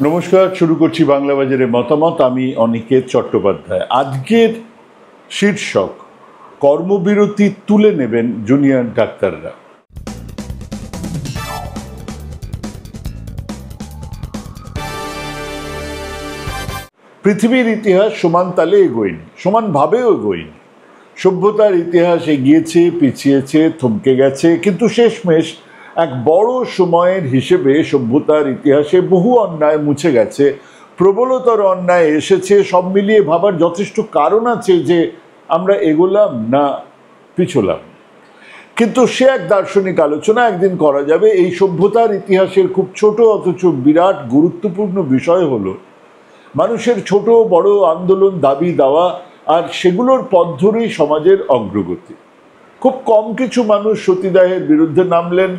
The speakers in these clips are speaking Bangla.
নমস্কার, শুরু করছি বাংলা বাজারের মতামত। আমি অনিকেত চট্টোপাধ্যায়। আজকের শীর্ষক, কর্মবিরতি তুলে নেবেন জুনিয়র ডাক্তাররা। পৃথিবীর ইতিহাস সমান তালে এগোয়নি, সমানভাবেও এগোয়নি। সভ্যতার ইতিহাস এগিয়েছে, পিছিয়েছে, থমকে গেছে, কিন্তু শেষমেশ এক বড় সময়ের হিসেবে সভ্যতার ইতিহাসে বহু অন্যায় মুছে গেছে, প্রবলতর অন্যায় এসেছে। সব মিলিয়ে ভাবার যথেষ্ট কারণ আছে যে আমরা এগোলাম না পিছলাম। কিন্তু সে এক দার্শনিক আলোচনা একদিন করা যাবে। এই সভ্যতার ইতিহাসের খুব ছোট অথচ বিরাট গুরুত্বপূর্ণ বিষয় হলো মানুষের ছোট বড় আন্দোলন, দাবি দাওয়া, আর সেগুলোর পথ ধরেই সমাজের অগ্রগতি। খুব কম কিছু মানুষ সতীদাহের বিরুদ্ধে নামলেন,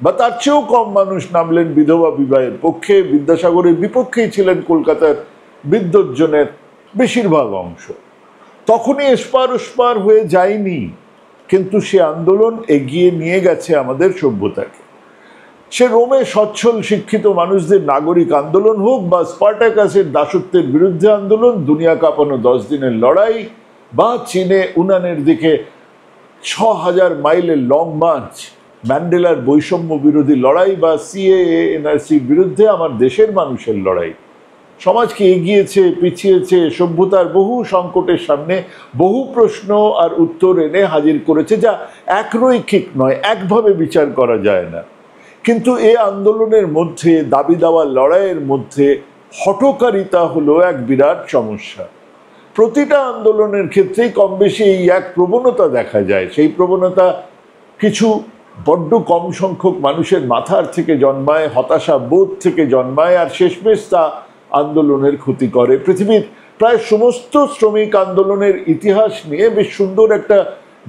বা তার চেয়েও কম মানুষ নামলেন বিধবা বিবাহের পক্ষে। বিদ্যাসাগরের বিপক্ষেই ছিলেন কলকাতার বিদ্বজ্জনের বেশিরভাগ অংশ। তখনই এসপার ওসপার হয়ে যায়নি, কিন্তু সে আন্দোলন এগিয়ে নিয়ে গেছে আমাদের সভ্যতাকে। সে রোমে সচ্ছল শিক্ষিত মানুষদের নাগরিক আন্দোলন হোক, বা স্পার্টাকাসের দাসত্বের বিরুদ্ধে আন্দোলন, দুনিয়া কাঁপানো 10 দিনের লড়াই, বা চীনে উনানের দিকে 6000 মাইলের লং মার্চ, ম্যান্ডেলার বৈষম্য বিরোধী লড়াই, বা সিএএ এনআরসির বিরুদ্ধে আমার দেশের মানুষের লড়াই। সমাজকে এগিয়েছে, পিছিয়েছে, সভ্যতার বহু সংকটের সামনে বহু প্রশ্ন আর উত্তর এনে হাজির করেছে, যা একরৈখিক নয়, একভাবে বিচার করা যায় না। কিন্তু এই আন্দোলনের মধ্যে, দাবি দাওয়ার লড়াইয়ের মধ্যে হঠকারিতা হলো এক বিরাট সমস্যা। প্রতিটা আন্দোলনের ক্ষেত্রেই কম বেশি এই এক প্রবণতা দেখা যায়। সেই প্রবণতা কিছু বড্ড কম সংখ্যক মানুষের মাথার থেকে জন্মায়, হতাশা বোধ থেকে জন্মায়, আর শেষমেশ তা আন্দোলনের ক্ষতি করে। পৃথিবীর প্রায় সমস্ত শ্রমিক আন্দোলনের ইতিহাস নিয়ে বেশ সুন্দর একটা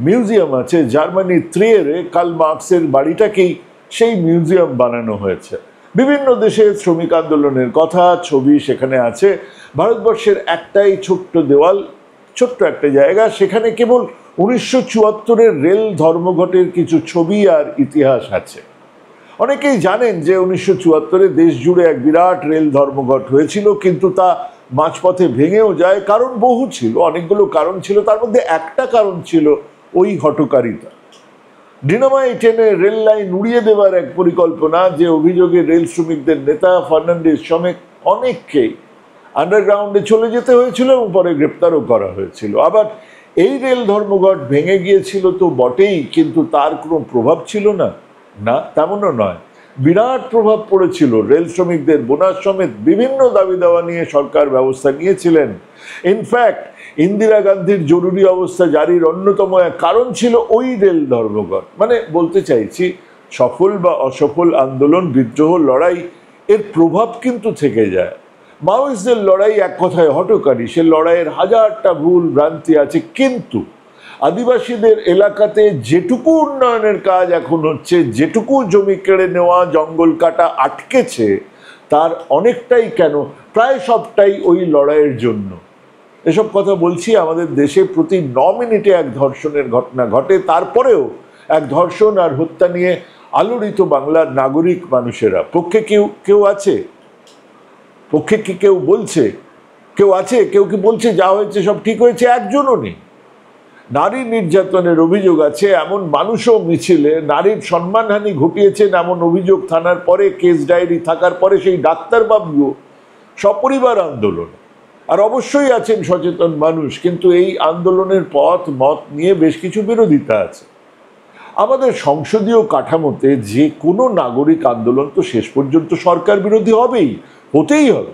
মিউজিয়াম আছে জার্মানির ত্রিয়েরে। কার্ল মার্কসের বাড়িটাকেই সেই মিউজিয়াম বানানো হয়েছে। বিভিন্ন দেশের শ্রমিক আন্দোলনের কথা, ছবি সেখানে আছে। ভারতবর্ষের একটাই ছোট্ট দেওয়াল, ছোট্ট একটা জায়গা, সেখানে কেবল 1974-এর রেল ধর্মঘটের কিছু ছবি আর ইতিহাস আছে। অনেকেই জানেন যে 1974-এ দেশ জুড়ে এক বিরাট রেল ধর্মঘট হয়েছিল, কিন্তু তা মাঝপথে ভেঙেও যায়। কারণ বহু ছিল, অনেকগুলো কারণ ছিল। তার মধ্যে একটা কারণ ছিল ওই হঠকারিতা। ডিনামাইট এনে রেল লাইন উড়িয়ে দেওয়ার এক পরিকল্পনা, যে অভিযোগে রেল শ্রমিকদের নেতা ফার্নান্ডিস সমেত অনেককেই আন্ডারগ্রাউন্ডে চলে যেতে হয়েছিল এবং পরে গ্রেপ্তারও করা হয়েছিল। আবার এই রেল ধর্মঘট ভেঙে গিয়েছিল তো বটেই, কিন্তু তার কোনো প্রভাব ছিল না, না তেমনও নয়। বিরাট প্রভাব পড়েছিল। রেল শ্রমিকদের বোনাস সমেত বিভিন্ন দাবি দাওয়া নিয়ে সরকার ব্যবস্থা নিয়েছিলেন। ইনফ্যাক্ট ইন্দিরা গান্ধীর জরুরি অবস্থা জারির অন্যতম এক কারণ ছিল ওই রেল ধর্মঘট। মানে বলতে চাইছি, সফল বা অসফল আন্দোলন, বিদ্রোহ, লড়াই, এর প্রভাব কিন্তু থেকে যায়। মাওয়িস্টদের লড়াই এক কথায় হঠকারী। সে লড়াইয়ের হাজারটা ভুল ভ্রান্তি আছে, কিন্তু আদিবাসীদের এলাকাতে যেটুকু উন্নয়নের কাজ এখন হচ্ছে, যেটুকু জমি কেড়ে নেওয়া, জঙ্গল কাটা আটকেছে, তার অনেকটাই, কেন প্রায় সবটাই ওই লড়াইয়ের জন্য। এসব কথা বলছি, আমাদের দেশে প্রতি 9 মিনিটে এক ধর্ষণের ঘটনা ঘটে। তারপরেও এক ধর্ষণ আর হত্যা নিয়ে আলোড়িত বাংলার নাগরিক মানুষেরা। পক্ষে কেউ আছে? পক্ষে কি কেউ বলছে? কেউ আছে? কেউ কি বলছে যা হয়েছে সব ঠিক হয়েছে? একজনও নেই। নারী নির্যাতনের অভিযোগ আছে এমন মানুষও মিছিলে নারীর সম্মানহানি ঘটিয়েছেন এমন অভিযোগ থানার পরে, কেস ডায়েরি থাকার পরে সেই ডাক্তারবাবুও সপরিবার আন্দোলন। আর অবশ্যই আছেন সচেতন মানুষ, কিন্তু এই আন্দোলনের পথ মত নিয়ে বেশ কিছু বিরোধিতা আছে। আমাদের সংসদীয় কাঠামোতে যে কোনো নাগরিক আন্দোলন তো শেষ পর্যন্ত সরকার বিরোধী হবেই, হতেই হবে।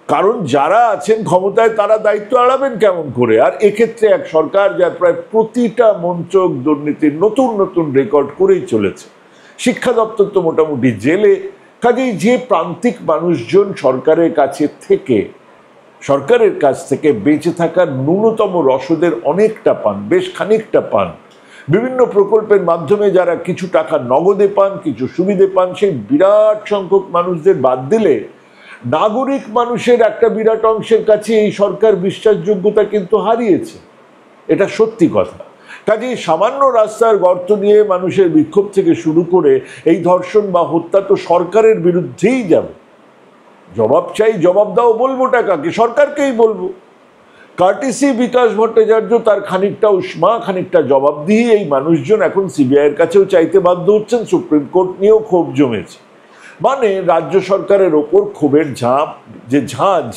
কারণ যারা আছেন ক্ষমতায় তারা দায়িত্ব এড়াবেন কেমন করে? আর এক্ষেত্রে এক সরকার যার প্রায় প্রতিটা মন্ত্রক দুর্নীতির নতুন নতুন রেকর্ড করেই চলেছে। শিক্ষা দপ্তর তো মোটামুটি জেলে। কাজেই যে প্রান্তিক মানুষজন সরকারের কাছ থেকে বেঁচে থাকার ন্যূনতম রসদের অনেকটা পান, বেশ খানিকটা পান। বিভিন্ন প্রকল্পের মাধ্যমে যারা কিছু টাকা নগদে পান, কিছু সুবিধে পান, সেই বিরাট সংখ্যক মানুষদের বাদ দিলে নাগরিক মানুষের একটা বিরাট অংশের কাছে এই সরকার বিশ্বাসযোগ্যতা কিন্তু হারিয়েছে। এটা সত্যি কথা। কাজেই সামান্য রাস্তার গর্ত নিয়ে মানুষের বিক্ষোভ থেকে শুরু করে এই ধর্ষণ বা হত্যা তো সরকারের বিরুদ্ধেই যাবে। জবাব চাই, জবাব দাও, বলবোটা কাকে? সরকারকেই বলবো। কার্টিসি বিকাশ ভট্টাচার্য তার খানিকটা উষ্মা, খানিকটা জবাবদিহি এই মানুষজন এখন সিবিআইয়ের কাছেও চাইতে বাধ্য হচ্ছেন। সুপ্রিম কোর্ট নিয়েও ক্ষোভ জমেছে, মানে রাজ্য সরকারের ওপর ক্ষোভের ঝাঁজ,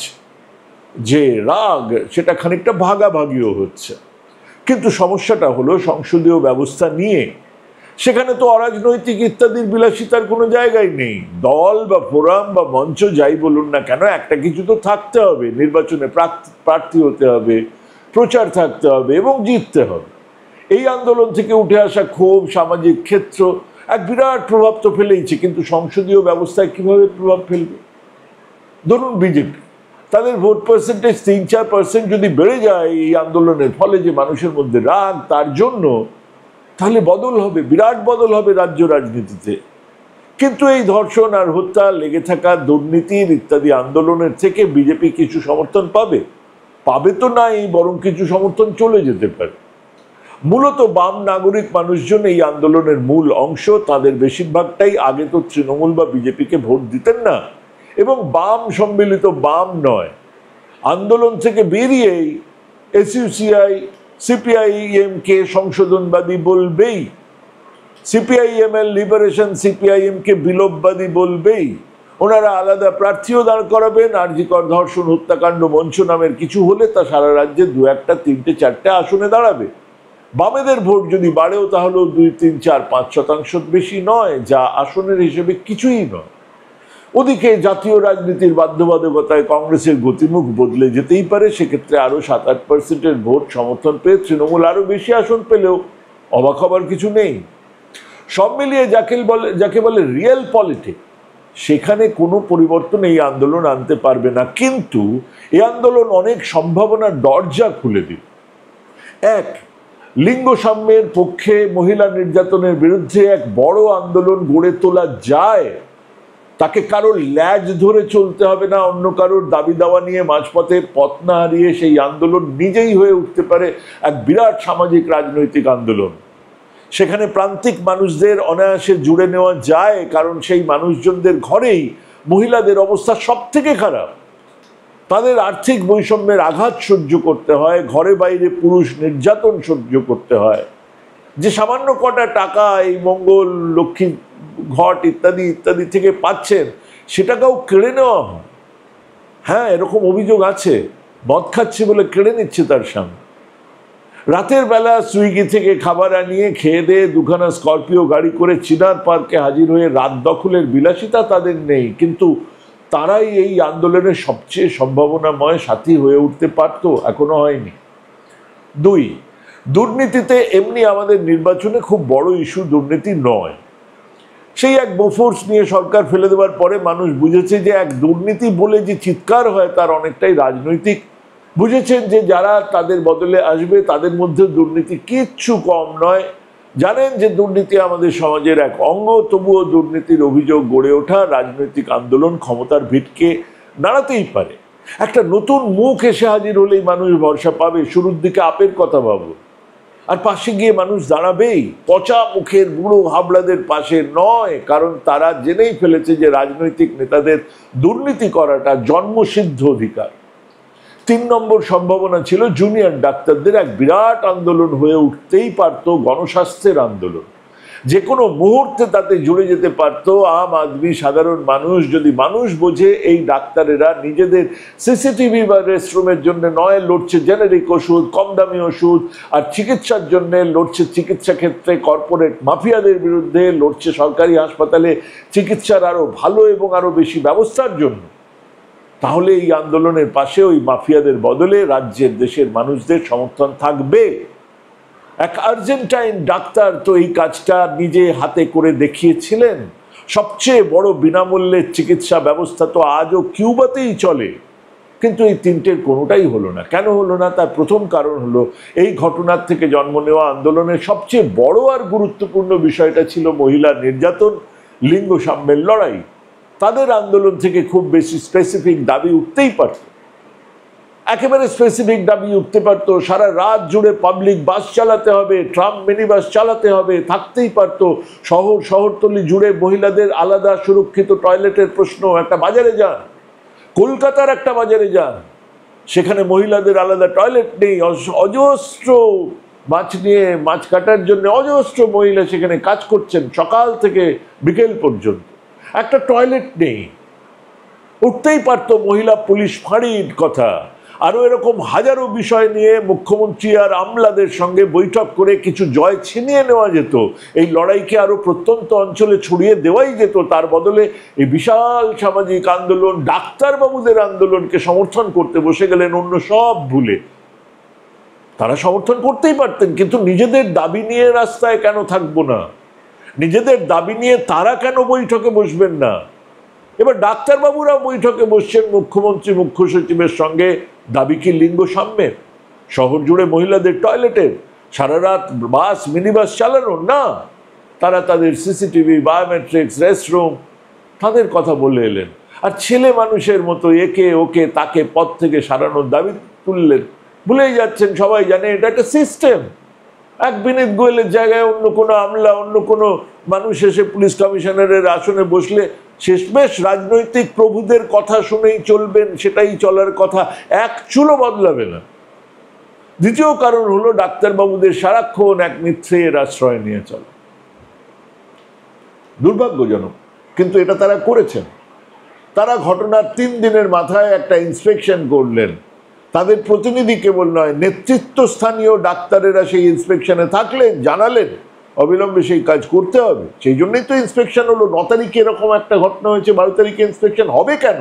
যে রাগ, সেটা খানিকটা ভাগাভাগিও হচ্ছে। কিন্তু সমস্যাটা হলো সংসদীয় ব্যবস্থা নিয়ে সেখানে তো অরাজনৈতিক ইত্যাদির বিলাসিতার কোনো জায়গাই নেই। দল বা ফোরাম বা মঞ্চ যাই বলুন না কেন, একটা কিছু তো থাকতে হবে। নির্বাচনে প্রার্থী হতে হবে, প্রচার থাকতে হবে এবং জিততে হবে। এই আন্দোলন থেকে উঠে আসা ক্ষোভ সামাজিক ক্ষেত্র এক বিরাট প্রভাব তো ফেলেইছে, কিন্তু সংসদীয় ব্যবস্থায় কিভাবে প্রভাব ফেলবে? ধরুন বিজেপি, তাদের ভোট পার্সেন্টেজ 3-4% যদি বেড়ে যায় এই আন্দোলনের ফলে, যে মানুষের মধ্যে রাগ, তার জন্য, তাহলে বদল হবে, বিরাট বদল হবে রাজ্য রাজনীতিতে। কিন্তু এই ধর্ষণ আর হত্যা, লেগে থাকা দুর্নীতির ইত্যাদি আন্দোলনের থেকে বিজেপি কিছু সমর্থন পাবে? পাবে তো নাই, বরং কিছু সমর্থন চলে যেতে পারে। মূলত বাম নাগরিক মানুষজন এই আন্দোলনের মূল অংশ। তাদের বেশিরভাগটাই আগে তো তৃণমূল বা বিজেপিকে ভোট দিতেন না, এবং বাম সম্মিলিত বাম নয়। আন্দোলন থেকে বেরিয়েই এসইউসিআই সিপিআইএম কে সংশোধনবাদী বলবেই, সিপিআইএম এর লিবারেশন সিপিআইএম কে বিলোপবাদী বলবেই। ওনারা আলাদা প্রার্থীও দাঁড় করাবেন। আরজিকর ধর্ষণ হত্যাকাণ্ড মঞ্চ নামের কিছু হলে তা সারা রাজ্যে 2-1, 3-4টে আসনে দাঁড়াবে। বামেদের ভোট যদি বাড়েও তাহলেও 2-3-4-5% বেশি নয়, যা আসনের হিসেবে কিছুই নয়। ওদিকে জাতীয় রাজনীতির বাধ্যবাধকতায় কংগ্রেসের গতিমুখ বদলে যেতেই পারে। সেক্ষেত্রে আরো 7-8% ভোট সমর্থন পেয়ে তৃণমূল আরো বেশি আসন পেলেও অবাক হবার কিছু নেই। সব মিলিয়ে যাকে বলে রিয়েল পলিটিক্স, সেখানে কোনো পরিবর্তন এই আন্দোলন আনতে পারবে না। কিন্তু এই আন্দোলন অনেক সম্ভাবনার দরজা খুলে দিবে। এক, লিঙ্গ সাম্যের পক্ষে, মহিলা নির্যাতনের বিরুদ্ধে এক বড় আন্দোলন গড়ে তোলা যায়। তাকে কারোর ল্যাজ ধরে চলতে হবে না, অন্য কারোর দাবি দাওয়া নিয়ে মাঝপথে পথ না হারিয়ে সেই আন্দোলন নিজেই হয়ে উঠতে পারে এক বিরাট সামাজিক রাজনৈতিক আন্দোলন। সেখানে প্রান্তিক মানুষদের অনায়াসে জুড়ে নেওয়া যায়, কারণ সেই মানুষজনদের ঘরেই মহিলাদের অবস্থা সব থেকে খারাপ। তাদের আর্থিক বৈষম্যের আঘাত সহ্য করতে হয়, ঘরে বাইরে পুরুষ নির্যাতন সহ্য করতে হয়। যে সামান্য কটা টাকা এই মঙ্গল, লক্ষ্মী ঘট ইত্যাদি ইত্যাদি থেকে পাচ্ছেন, সেটাকেও কেড়ে নেওয়া হয়। হ্যাঁ, এরকম অভিযোগ আছে, মদ খাচ্ছে বলে কেড়ে নিচ্ছে তার সামনে। রাতের বেলা সুইগি থেকে খাবার আনিয়ে খেয়ে দিয়ে 2খানা স্করপিও গাড়ি করে চিনার পার্কে হাজির হয়ে রাত দখলের বিলাসিতা তাদের নেই, কিন্তু তারাই এই আন্দোলনের সবচেয়ে সম্ভাবনাময় সাথী হয়ে উঠতে পারত, এখনো হয়নি। 2, দুর্নীতিতে এমনি আমাদের নির্বাচনে খুব বড় ইস্যু দুর্নীতি নয়। সেই এক বোফোর্স নিয়ে সরকার ফেলে দেওয়ার পরে মানুষ বুঝেছে যে এক দুর্নীতি বলে যে চিৎকার হয় তার অনেকটাই রাজনৈতিক। বুঝেছেন যে যারা তাদের বদলে আসবে তাদের মধ্যে দুর্নীতি কিচ্ছু কম নয়। জানেন যে দুর্নীতি আমাদের সমাজের এক অঙ্গ, তবুও দুর্নীতির অভিযোগ গড়ে ওঠা রাজনৈতিক আন্দোলন ক্ষমতার ভিতকে নাড়াতেই পারে। একটা নতুন মুখ এসে হাজির হলেই মানুষ ভরসা পাবে। শুরুর দিকে আপের কথা ভাবো, আর পাশে গিয়ে মানুষ দাঁড়াবেই। পচা মুখের বুড়ো হাবড়াদের পাশে নয়, কারণ তারা জেনেই ফেলেছে যে রাজনৈতিক নেতাদের দুর্নীতি করাটা জন্মসিদ্ধ অধিকার। 3 নম্বর সম্ভাবনা ছিল জুনিয়র ডাক্তারদের এক বিরাট আন্দোলন হয়ে উঠতেই পারত, গণস্বাস্থ্যের আন্দোলন। যে কোনো মুহূর্তে তাতে জুড়ে যেতে পারত আম আদমি, সাধারণ মানুষ। যদি মানুষ বোঝে এই ডাক্তারেরা নিজেদের সিসিটিভি বা রেস্টরুমের জন্য নয় লড়ছে জেনেরিক ওষুধ, কম দামি ওষুধ, আর চিকিৎসার জন্য লড়ছে চিকিৎসা ক্ষেত্রে কর্পোরেট মাফিয়াদের বিরুদ্ধে, লড়ছে সরকারি হাসপাতালে চিকিৎসার আরো ভালো এবং আরো বেশি ব্যবস্থার জন্য, তাহলে এই আন্দোলনের পাশে ওই মাফিয়াদের বদলে রাজ্যের, দেশের মানুষদের সমর্থন থাকবে। এক আর্জেন্টাইন ডাক্তার তো এই কাজটা নিজে হাতে করে দেখিয়েছিলেন। সবচেয়ে বড় বিনামূল্যের চিকিৎসা ব্যবস্থা তো আজও কিউবাতেই চলে। কিন্তু এই 3টের কোনোটাই হলো না। কেন হলো না? তার প্রথম কারণ হলো এই ঘটনার থেকে জন্ম নেওয়া আন্দোলনের সবচেয়ে বড় আর গুরুত্বপূর্ণ বিষয়টা ছিল মহিলা নির্যাতন, লিঙ্গ সাম্যের লড়াই। তাদের আন্দোলন থেকে খুব বেশি স্পেসিফিক দাবি উঠতেই পারত, একেবারে স্পেসিফিক দাবি উঠতে পারত। সারা রাত জুড়ে পাবলিক বাস চালাতে হবে, ট্রাম মিনি বাস চালাতে হবে, থাকতেই পারত। শহরতলি জুড়ে মহিলাদের আলাদা সুরক্ষিত টয়লেটের প্রশ্ন। একটা বাজারে যান, কলকাতার একটা বাজারে যান, সেখানে মহিলাদের আলাদা টয়লেট নেই, অজস্র মাছ কাটার জন্য অজস্র মহিলা সেখানে কাজ করছেন সকাল থেকে বিকেল পর্যন্ত, একটা টয়লেট নেই। উঠতেই পারত মহিলা পুলিশ ফাঁড়ির কথা। আরো এরকম হাজারো বিষয় নিয়ে মুখ্যমন্ত্রী আর আমলাদের সঙ্গে বৈঠক করে কিছু জয় ছিনিয়ে নেওয়া যেত, এই লড়াইকে আরো প্রত্যন্ত অঞ্চলে ছড়িয়ে দেওয়াই যেত। তার বদলে এই বিশাল সামাজিক আন্দোলন, ডাক্তারবাবুদের আন্দোলনকে সমর্থন করতে বসে গেলেন অন্য সব ভুলে। তারা সমর্থন করতেই পারতেন, কিন্তু নিজেদের দাবি নিয়ে রাস্তায় কেন থাকবো না? নিজেদের দাবি নিয়ে তারা কেন বৈঠকে বসবেন না? এবার ডাক্তারবাবুরা বৈঠকে বসছেন মুখ্যমন্ত্রী মুখ্য সচিবের সঙ্গে। দাবি কি লিঙ্গ সাম্যের? শহর জুড়ে মহিলাদের টয়লেটের? সারা রাত বাস মিনিবাস চালানোর? না, তারা তাদের সিসিটিভি, বায়োমেট্রিক্স, রেস্টরুম, তাদের কথা বলে এলেন। আর ছেলে মানুষের মতো একে ওকে তাকে পদ থেকে সারানোর দাবি তুললেন। ভুলেই যাচ্ছেন, সবাই জানে এটা একটা সিস্টেম। এক বিনীত গোয়েলের জায়গায় অন্য কোনো আমলা, অন্য কোনো মানুষ এসে পুলিশ কমিশনারের আসনে বসলে শেষমেশ রাজনৈতিক প্রভুদের কথা শুনেই চলবেন, সেটাই চলার কথা, এক চুলও বদলাবে না। দ্বিতীয় কারণ হলো ডাক্তারবাবুদের সারাক্ষণ এক মিথ্যের আশ্রয় নিয়ে চলে। দুর্ভাগ্যজনক, কিন্তু এটা তারা করেছেন। তারা ঘটনার 3 দিনের মাথায় একটা ইন্সপেকশন করলেন। তাদের প্রতিনিধি কেবল নয়, নেতৃত্বস্থানীয় ডাক্তারেরা সেই ইন্সপেকশনে থাকলেন, জানালেন অবিলম্বে সেই কাজ করতে হবে। সেই জন্যই তো ইন্সপেকশন হলো। 9 তারিখে এরকম একটা ঘটনা হয়েছে, 12 তারিখে ইন্সপেকশন হবে কেন?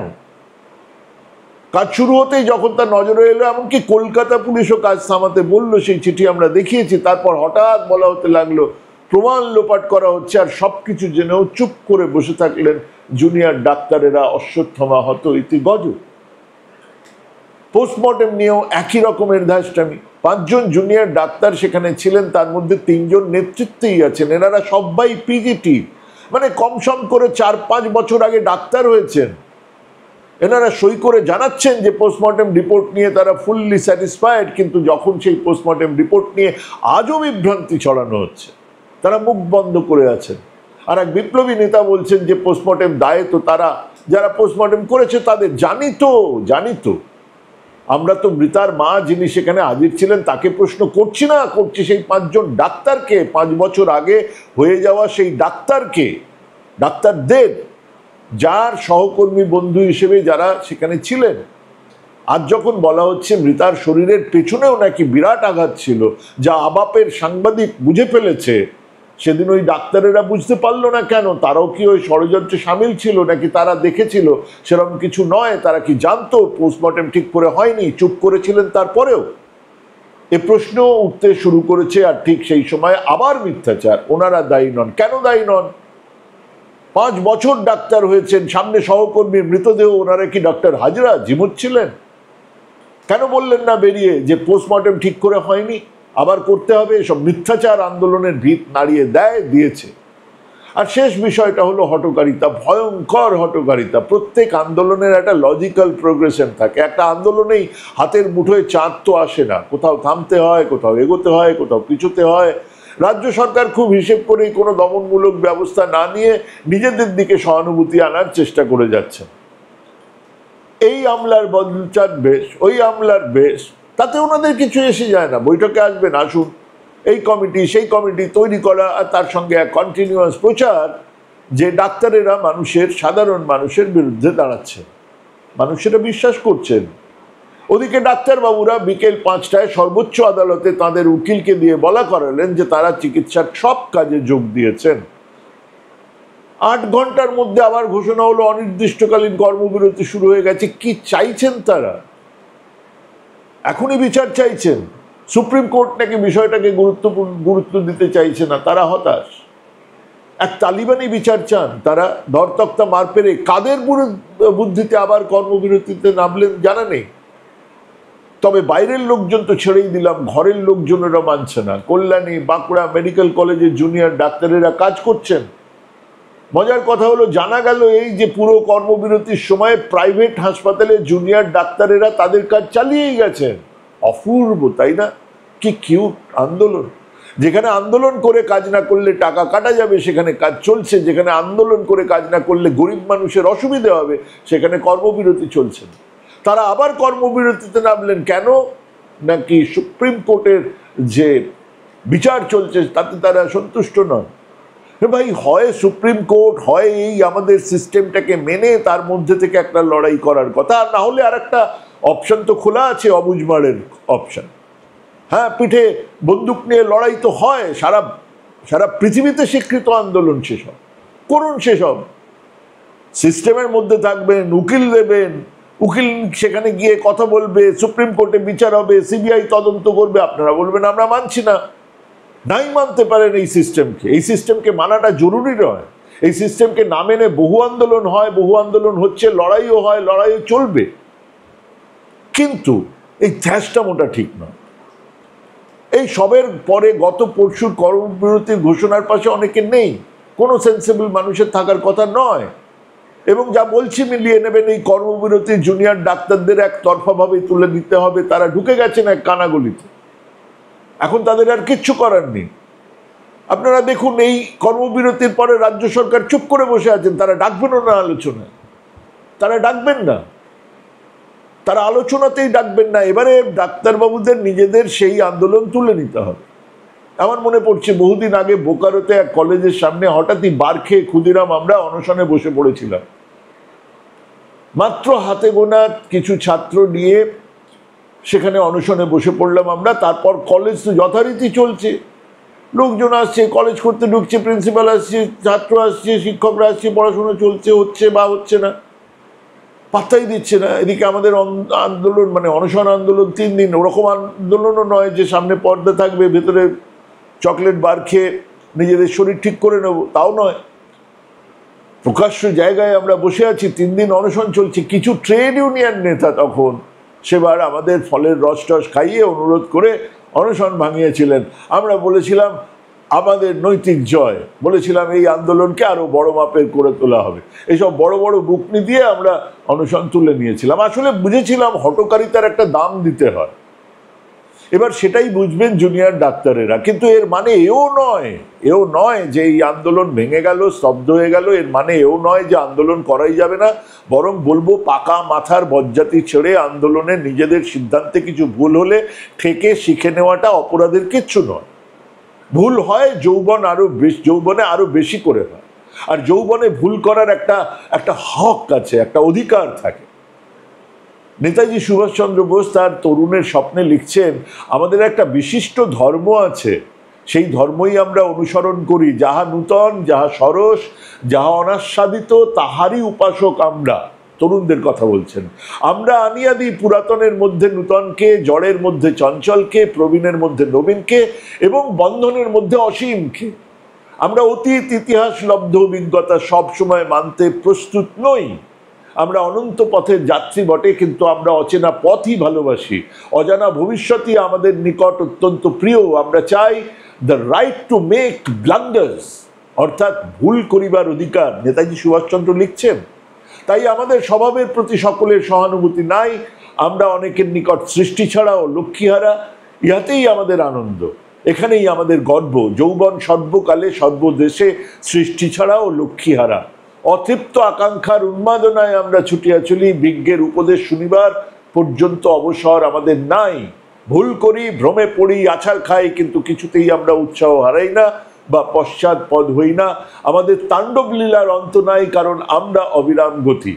কাজ শুরু হতেই যখন তার নজরে এলো, এমনকি কলকাতা পুলিশও কাজ থামাতে বললো, সেই চিঠি আমরা দেখিয়েছি। তারপর হঠাৎ বলা হতে লাগলো প্রমাণ লোপাট করা হচ্ছে, আর সবকিছু জেনেও চুপ করে বসে থাকলেন জুনিয়র ডাক্তারেরা। অশ্বত্থামা হত ইতি গজ। পোস্টমর্টেম নিয়েও একই রকমের ধাস্টামি। 5 জন জুনিয়র ডাক্তার সেখানে ছিলেন, তার মধ্যে 3 জন নেতৃত্বেই আছেন। এনারা সবাই পিজিটি, মানে কমসম করে 4-5 বছর আগে ডাক্তার হয়েছেন। এনারা সই করে জানাচ্ছেন যে পোস্টমর্টেম রিপোর্ট নিয়ে তারা ফুললি স্যাটিসফাইড, কিন্তু যখন সেই পোস্টমর্টেম রিপোর্ট নিয়ে আজও বিভ্রান্তি ছড়ানো হচ্ছে, তারা মুখ বন্ধ করে আছেন। আর এক বিপ্লবী নেতা বলছেন যে পোস্টমর্টেম দায়ে তো তারা, যারা পোস্টমর্টেম করেছে তাদের। জানি তো আমরা তো মৃতার মা যিনি সেখানে হাজির ছিলেন তাকে প্রশ্ন করছি না, করছি সেই 5 জন ডাক্তারকে, 5 বছর আগে হয়ে যাওয়া সেই ডাক্তারদের, যার সহকর্মী বন্ধু হিসেবে যারা সেখানে ছিলেন। আজ যখন বলা হচ্ছে মৃতার শরীরের পেছনেও নাকি বিরাট আঘাত ছিল, যা আবাপের সাংবাদিক বুঝে ফেলেছে, সেদিন ওই ডাক্তারেরা বুঝতে পারলো না কেন? তারাও কি ওই ষড়যন্ত্রে সামিল ছিল, নাকি তারা দেখেছিল? সেরকম কিছু নয়। তারা কি জানতো পোস্টমর্টেম ঠিক করে হয়নি, চুপ করেছিলেন তারপরেও? এ প্রশ্ন উঠতে শুরু করেছে। আর ঠিক সেই সময় আবার মিথ্যাচার। ওনারা দায়ী নন। কেন দায়ী নন? 5 বছর ডাক্তার হয়েছেন, সামনে সহকর্মীর মৃতদেহ, ওনারা কি ডক্টর হাজরা ঝিমুচ্ছিলেন? কেন বললেন না বেরিয়ে যে পোস্টমর্টেম ঠিক করে হয়নি, আবার করতে হবে? এসব মিথ্যাচার আন্দোলনের ভিত নাড়িয়ে দিয়েছে। আর শেষ বিষয়টা হলো হঠকারিতা, ভয়ঙ্কর হঠকারিতা। প্রত্যেক আন্দোলনের একটা লজিক্যাল প্রোগ্রেশন থাকে। একটা আন্দোলনেই হাতের মুঠোয় চাঁদ তো আসে না, কোথাও থামতে হয়, কোথাও এগোতে হয়, কোথাও পিছুতে হয়। রাজ্য সরকার খুব হিসেব করেই কোনো দমনমূলক ব্যবস্থা না নিয়ে নিজেদের দিকে সহানুভূতি আনার চেষ্টা করে যাচ্ছে। এই আমলার বদলচার বেশ, ওই আমলার বেশ, তাতে ওনাদের কিছু এসে যায় না। বৈঠকে আসবেন, আসুন। এই কমিটি সেই কমিটি তৈরি করা, আর তার সঙ্গে এক কন্টিনিউয়াস প্রচার যে ডাক্তারেরা সাধারণ মানুষের বিরুদ্ধে দাঁড়াচ্ছে। মানুষেরা বিশ্বাস করছেন। ওদিকে ডাক্তারবাবুরা বিকেল 5টায় সর্বোচ্চ আদালতে তাদের উকিলকে দিয়ে বলা করালেন যে তারা চিকিৎসার সব কাজে যোগ দিয়েছেন। 8 ঘন্টার মধ্যে আবার ঘোষণা হলো অনির্দিষ্টকালীন কর্মবিরতি শুরু হয়ে গেছে। কি চাইছেন তারা? এখনই বিচার চাইছেন। সুপ্রিম কোর্ট নাকি বিষয়টাকে গুরুত্ব দিতে চাইছে না। তারা হতাশ। এক তালিবানি বিচার চান তারা। ধরতক্তা মার পেরে কাদের বুদ্ধিতে আবার কর্মবিরতিতে নামলেন জানা নেই। তবে বাইরের লোকজন তো ছেড়েই দিলাম, ঘরের লোকজনেরা মানছে না। কল্যাণী, বাঁকুড়া মেডিকেল কলেজের জুনিয়র ডাক্তারেরা কাজ করছেন। মজার কথা হলো, জানা গেল এই যে পুরো কর্মবিরতির সময় প্রাইভেট হাসপাতালে জুনিয়র ডাক্তারেরা তাদের কাজ চালিয়েই গেছেন। অপূর্ব, তাই না? কি কিউট আন্দোলন। যেখানে আন্দোলন করে কাজ না করলে টাকা কাটা যাবে সেখানে কাজ চলছে, যেখানে আন্দোলন করে কাজ না করলে গরিব মানুষের অসুবিধে হবে সেখানে কর্মবিরতি চলছে। তারা আবার কর্মবিরতিতে নামলেন কেন? নাকি সুপ্রিম কোর্টের যে বিচার চলছে তাতে তারা সন্তুষ্ট নন। ভাই, হয় সুপ্রিম কোর্ট, হয় এই আমাদের সিস্টেমটাকে মেনে তার মধ্যে থেকে একটা লড়াই করার কথা, আর না হলে আর একটা অপশন তো খোলা আছে, অবুঝমারের অপশন। হ্যাঁ, পিঠে বন্দুক নিয়ে লড়াই তো হয়, সারা সারা পৃথিবীতে স্বীকৃত আন্দোলন, সেসব করুন, সেসব সিস্টেমের মধ্যে থাকবেন, উকিল দেবেন, উকিল সেখানে গিয়ে কথা বলবে, সুপ্রিম কোর্টে বিচার হবে, সিবিআই তদন্ত করবে, আপনারা বলবেন আমরা মানছি না। নাই মানতে পারেন এই সিস্টেমকে, এই সিস্টেমকে মানাটা জরুরি নয়। এই সিস্টেমকে না মেনে বহু আন্দোলন হয়, বহু আন্দোলন হচ্ছে, লড়াইও হয়, লড়াইও চলবে, কিন্তু এই ধ্যাসটা মোটা ঠিক নয়। এই সবের পরে গত পরশুর কর্মবিরতির ঘোষণার পাশে অনেকে নেই, কোনো সেন্সিবল মানুষের থাকার কথা নয়। এবং যা বলছি মিলিয়ে নেবেন, এই কর্মবিরতি জুনিয়র ডাক্তারদের একতরফাভাবে তুলে দিতে হবে, তারা ঢুকে গেছেন এক কানাগলিতে, এখন তাদের আর কিচ্ছু করার নেই। আপনারা দেখুন, এই কর্মবিরতির পরে রাজ্য সরকার চুপ করে বসে আছেন, তারা ডাকবেনও না আলোচনায়, তারা ডাকবেন না, তারা আলোচনাতেই ডাকবেন না। এবারে ডাক্তারবাবুদের নিজেদের সেই আন্দোলন তুলে নিতে হবে। আমার মনে পড়ছে বহুদিন আগে বোকারোতে এক কলেজের সামনে হঠাৎই বার খেয়ে ক্ষুদিরাম আমরা অনশনে বসে পড়েছিলাম। মাত্র হাতে গোনা কিছু ছাত্র নিয়ে সেখানে অনশনে বসে পড়লাম আমরা। তারপর কলেজ তো যথারীতি চলছে, লোকজন আসছে, কলেজ করতে ঢুকছে, প্রিন্সিপাল আসছে, ছাত্র আসছে, শিক্ষকরা আসছে, পড়াশোনা চলছে, হচ্ছে বা হচ্ছে না, পাত্তাই দিচ্ছে না। এদিকে আমাদের আন্দোলন, মানে অনশন আন্দোলন 3 দিন, ওরকম আন্দোলনও নয় যে সামনে পর্দা থাকবে, ভেতরে চকলেট বার খেয়ে নিজেদের শরীর ঠিক করে নেব, তাও নয়। প্রকাশ্য জায়গায় আমরা বসে আছি, 3 দিন অনশন চলছে। কিছু ট্রেড ইউনিয়ন নেতা তখন সেবার আমাদের ফলের রস টস খাইয়ে অনুরোধ করে অনশন ভাঙিয়েছিলেন। আমরা বলেছিলাম আমাদের নৈতিক জয়, বলেছিলাম এই আন্দোলনকে আরো বড় মাপের করে তোলা হবে। এইসব বড় বড় বুকনি দিয়ে আমরা অনশন তুলে নিয়েছিলাম। আসলে বুঝেছিলাম হঠকারিতার একটা দাম দিতে হয়। এবার সেটাই বুঝবেন জুনিয়র ডাক্তারেরা। কিন্তু এর মানে এও নয় যে এই আন্দোলন ভেঙে গেল, স্তব্ধ হয়ে গেল। এর মানে এও নয় যে আন্দোলন করাই যাবে না। বরং বলবো, পাকা মাথার বজ্জাতি ছেড়ে আন্দোলনের নিজেদের সিদ্ধান্তে কিছু ভুল হলে ঠেকে শিখে নেওয়াটা অপরাধের কিচ্ছু নয়। ভুল হয় যৌবনে আরো বেশি করে হয়, আর যৌবনে ভুল করার একটা হক আছে, একটা অধিকার থাকে। নেতাজি সুভাষচন্দ্র বোস তার তরুণের স্বপ্নে লিখছেন, আমাদের একটা বিশিষ্ট ধর্ম আছে, সেই ধর্মই আমরা অনুসরণ করি, যাহা নূতন, যাহা সরস, যাহা অনাস্বাদিত, তাহারই উপাসক আমরা। তরুণদের কথা বলছেন। আমরা আনিয়াদি পুরাতনের মধ্যে নূতনকে, জড়ের মধ্যে চঞ্চলকে, প্রবীণের মধ্যে নবীনকে এবং বন্ধনের মধ্যে অসীমকে। আমরা অতীত ইতিহাস লব্ধ অভিজ্ঞতা সব সময় মানতে প্রস্তুত নই। আমরা অনন্ত পথের যাত্রী বটে, কিন্তু আমরা অচেনা পথই ভালোবাসি। অজানা ভবিষ্যৎই আমাদের নিকট অত্যন্ত প্রিয়। আমরা চাই the right to make blunders, অর্থাৎ ভুল করিবার অধিকার। নেতাজি সুভাষচন্দ্র লিখছেন। তাই আমাদের স্বভাবের প্রতি সকলের সহানুভূতি নাই। আমরা অনেকের নিকট সৃষ্টি ছাড়াও লক্ষ্মীহারা। ইহাতেই আমাদের আনন্দ, এখানেই আমাদের গর্ব। যৌবন সর্বকালে সর্বদেশে সৃষ্টি ছাড়াও লক্ষ্মীহারা। অতৃপ্ত আকাঙ্ক্ষার উন্মাদনায় আমরা ছুটিয়া চলি, বিজ্ঞের উপদেশ শুনিবার পর্যন্ত অবসর আমাদের নাই। ভুল করি, ভ্রমে পড়ি, আছাড় খাই, কিন্তু কিছুতেই আমরা উৎসাহ হারাই না বা পশ্চাৎপদ হই না। আমাদের তাণ্ডব লীলার অন্ত নাই, কারণ আমরা অবিরাম গতি।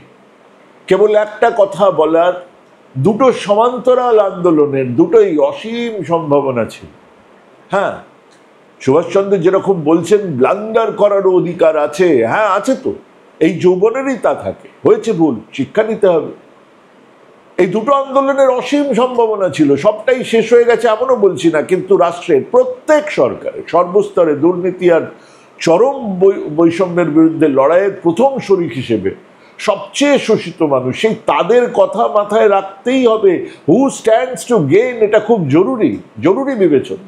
কেবল একটা কথা বলার, দুটো সমান্তরাল আন্দোলনের দুটোই অসীম সম্ভাবনা ছিল। হ্যাঁ, সুভাষচন্দ্র যেরকম বলছেন ব্লান্ডার করারও অধিকার আছে, হ্যাঁ আছে তো, এই যৌবনেরই তা থাকে। হয়েছে ভুল, শিক্ষা নিতে হবে। এই দুটো আন্দোলনের অসীম সম্ভাবনা ছিল। সবটাই শেষ হয়ে গেছে এমনও বলছি না, কিন্তু রাষ্ট্রের প্রত্যেক সরকারের সর্বস্তরে দুর্নীতি আর চরম বৈষম্যের বিরুদ্ধে লড়াইয়ের প্রথম শরিক হিসেবে সবচেয়ে শোষিত মানুষ, সেই তাদের কথা মাথায় রাখতেই হবে। হু স্ট্যান্ডস টু গেইন, এটা খুব জরুরি বিবেচনা।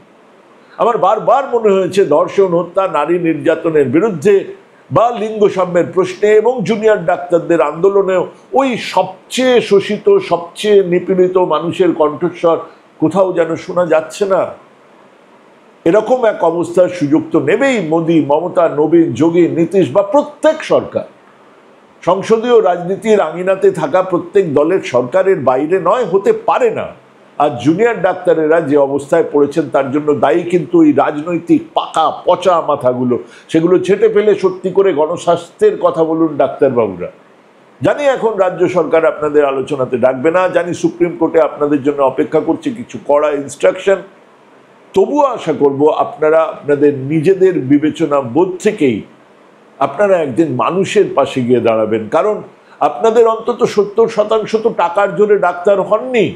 আমার বারবার মনে হয়েছে ধর্ষণ, হত্যা, নারী নির্যাতনের বিরুদ্ধে বা লিঙ্গ সাম্যের প্রশ্নে এবং জুনিয়র ডাক্তারদের আন্দোলনেও ওই সবচেয়ে শোষিত, সবচেয়ে নিপীড়িত মানুষের কণ্ঠস্বর কোথাও যেন শোনা যাচ্ছে না। এরকম এক অবস্থার সুযোগ তো নেবেই মোদী, মমতা, নবীন, যোগী, নীতিশ বা প্রত্যেক সরকার। সংসদীয় রাজনীতির আঙিনাতে থাকা প্রত্যেক দলের সরকারের বাইরে নয়, হতে পারে না। আর জুনিয়র ডাক্তারেরা যে অবস্থায় পড়েছেন তার জন্য দায়ী কিন্তু এই রাজনৈতিক পাকা পচা মাথাগুলো। সেগুলো ছেটে ফেলে সত্যি করে গণস্বাস্থ্যের কথা বলুন ডাক্তারবাবুরা। জানি এখন রাজ্য সরকার আপনাদের আলোচনাতে ডাকবে না, জানি সুপ্রিম কোর্টে আপনাদের জন্য অপেক্ষা করছে কিছু কড়া ইনস্ট্রাকশন। তবুও আশা করব আপনারা আপনাদের নিজেদের বিবেচনা বোধ থেকেই আপনারা একদিন মানুষের পাশে গিয়ে দাঁড়াবেন। কারণ আপনাদের অন্তত 70% তো টাকার জোরে ডাক্তার হননি,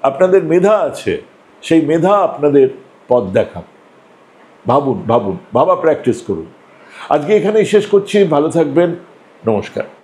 আপনাদের মেধা আছে, সেই মেধা আপনাদের পথ দেখাবে। ভাবুন, ভাবা প্র্যাকটিস করুন। আজকে এখানেই শেষ করছি, ভালো থাকবেন, নমস্কার।